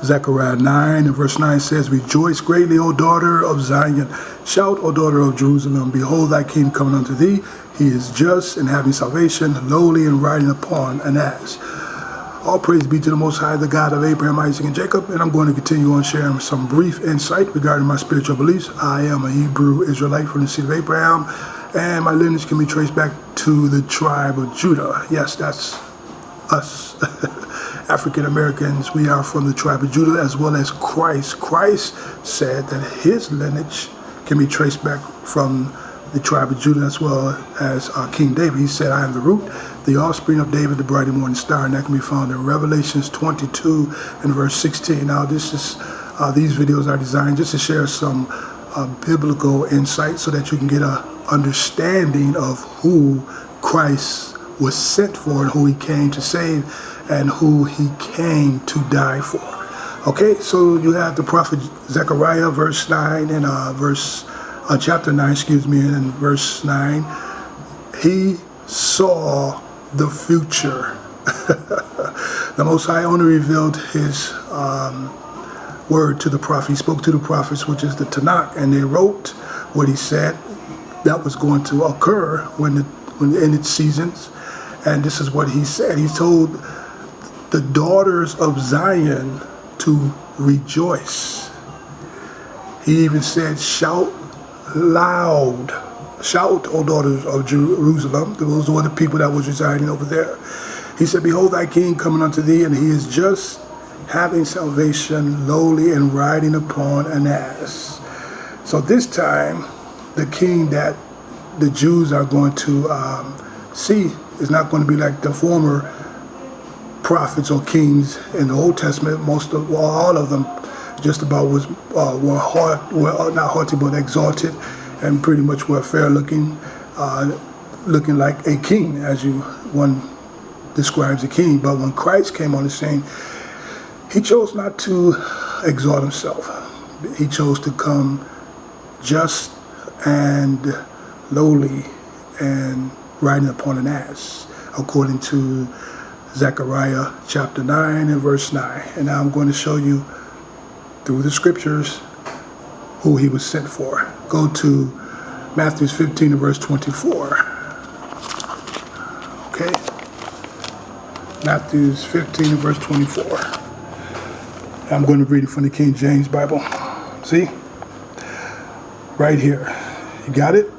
Zechariah 9 and verse 9 says, Rejoice greatly, O daughter of Zion. Shout, O daughter of Jerusalem. Behold, thy king coming unto thee. He is just and having salvation, lowly and riding upon an ass. All praise be to the Most High, the God of Abraham, Isaac, and Jacob. And I'm going to continue on sharing some brief insight regarding my spiritual beliefs. I am a Hebrew Israelite from the seed of Abraham, and my lineage can be traced back to the tribe of Judah. Yes, that's us. African Americans, we are from the tribe of Judah, as well as Christ. Christ said that his lineage can be traced back from the tribe of Judah, as well as King David. He said, I am the root, the offspring of David, the bright and morning star. And that can be found in Revelations 22 and verse 16. Now, these videos are designed just to share some biblical insight so that you can get an understanding of who Christ was sent for and who he came to save and who he came to die for. Okay, so you have the prophet Zechariah, verse 9 and chapter 9, and verse 9. He saw the future. The Most High only revealed his word to the prophet. He spoke to the prophets, which is the Tanakh, and they wrote what he said that was going to occur when in its seasons. And this is what he said. He told the daughters of Zion to rejoice. He even said, shout loud. Shout, O daughters of Jerusalem. Those were the people that was residing over there. He said, Behold, thy king coming unto thee, and he is just, having salvation, lowly, and riding upon an ass. So this time, the king that the Jews are going to see is not going to be like the former prophets or kings in the Old Testament. All of them just about were not haughty, but exalted, and pretty much were fair looking, looking like a king, as one describes a king. But when Christ came on the scene, he chose not to exalt himself. He chose to come just and lowly and riding upon an ass, according to Zechariah chapter 9 and verse 9. And now I'm going to show you through the scriptures who he was sent for. Go to Matthew 15 and verse 24. Okay? Matthew 15 and verse 24. I'm going to read it from the King James Bible. See? Right here. You got it?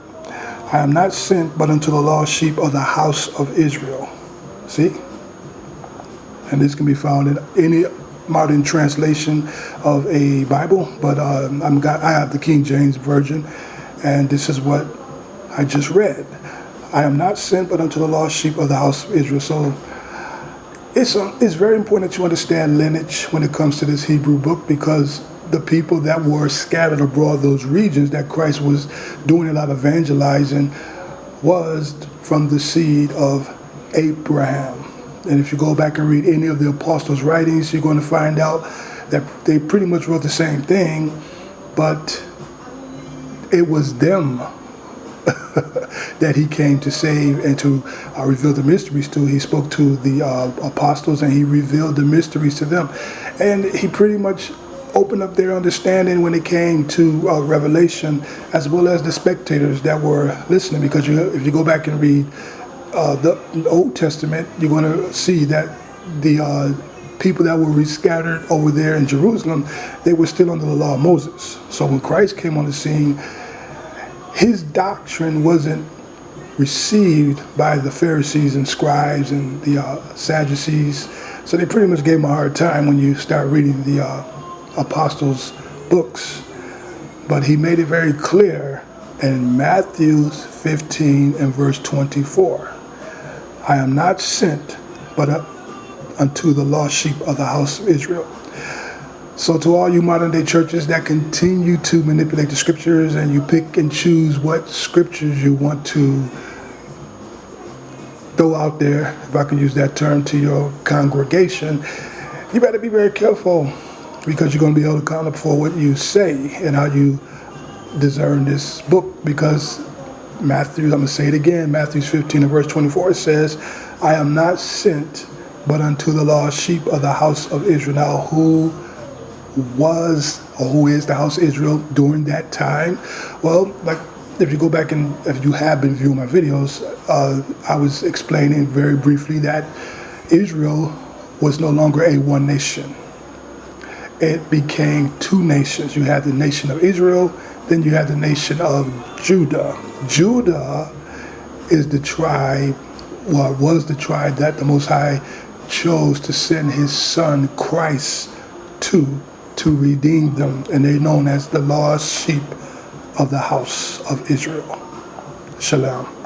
I am not sent but unto the lost sheep of the house of Israel. See? And this can be found in any modern translation of a Bible, but I have the King James Version, and this is what I just read. I am not sent but unto the lost sheep of the house of Israel. So it's very important that you understand lineage when it comes to this Hebrew book, because the people that were scattered abroad, those regions that Christ was doing a lot of evangelizing, was from the seed of Abraham. And if you go back and read any of the apostles' writings, you're going to find out that they pretty much wrote the same thing, but it was them that he came to save and to reveal the mysteries to. He spoke to the apostles and he revealed the mysteries to them. And he pretty much opened up their understanding when it came to Revelation, as well as the spectators that were listening. Because if you go back and read the Old Testament, you're going to see that the people that were scattered over there in Jerusalem, they were still under the law of Moses. So when Christ came on the scene, his doctrine wasn't received by the Pharisees and scribes and the Sadducees. So they pretty much gave him a hard time when you start reading the apostles' books. But he made it very clear in Matthew 15 and verse 24. I am not sent but unto the lost sheep of the house of Israel. So to all you modern day churches that continue to manipulate the scriptures and you pick and choose what scriptures you want to throw out there, if I can use that term, to your congregation, you better be very careful, because you're going to be held accountable for what you say and how you discern this book. Because Matthew, I'm going to say it again, Matthew 15 and verse 24, it says, I am not sent but unto the lost sheep of the house of Israel. Now, who was or who is the house of Israel during that time? Well, like if you go back and if you have been viewing my videos, I was explaining very briefly that Israel was no longer a one nation. It became two nations. You had the nation of Israel, then you had the nation of Judah. Judah is the tribe, well, was the tribe that the Most High chose to send his son Christ to redeem them, and they're known as the lost sheep of the house of Israel. Shalom.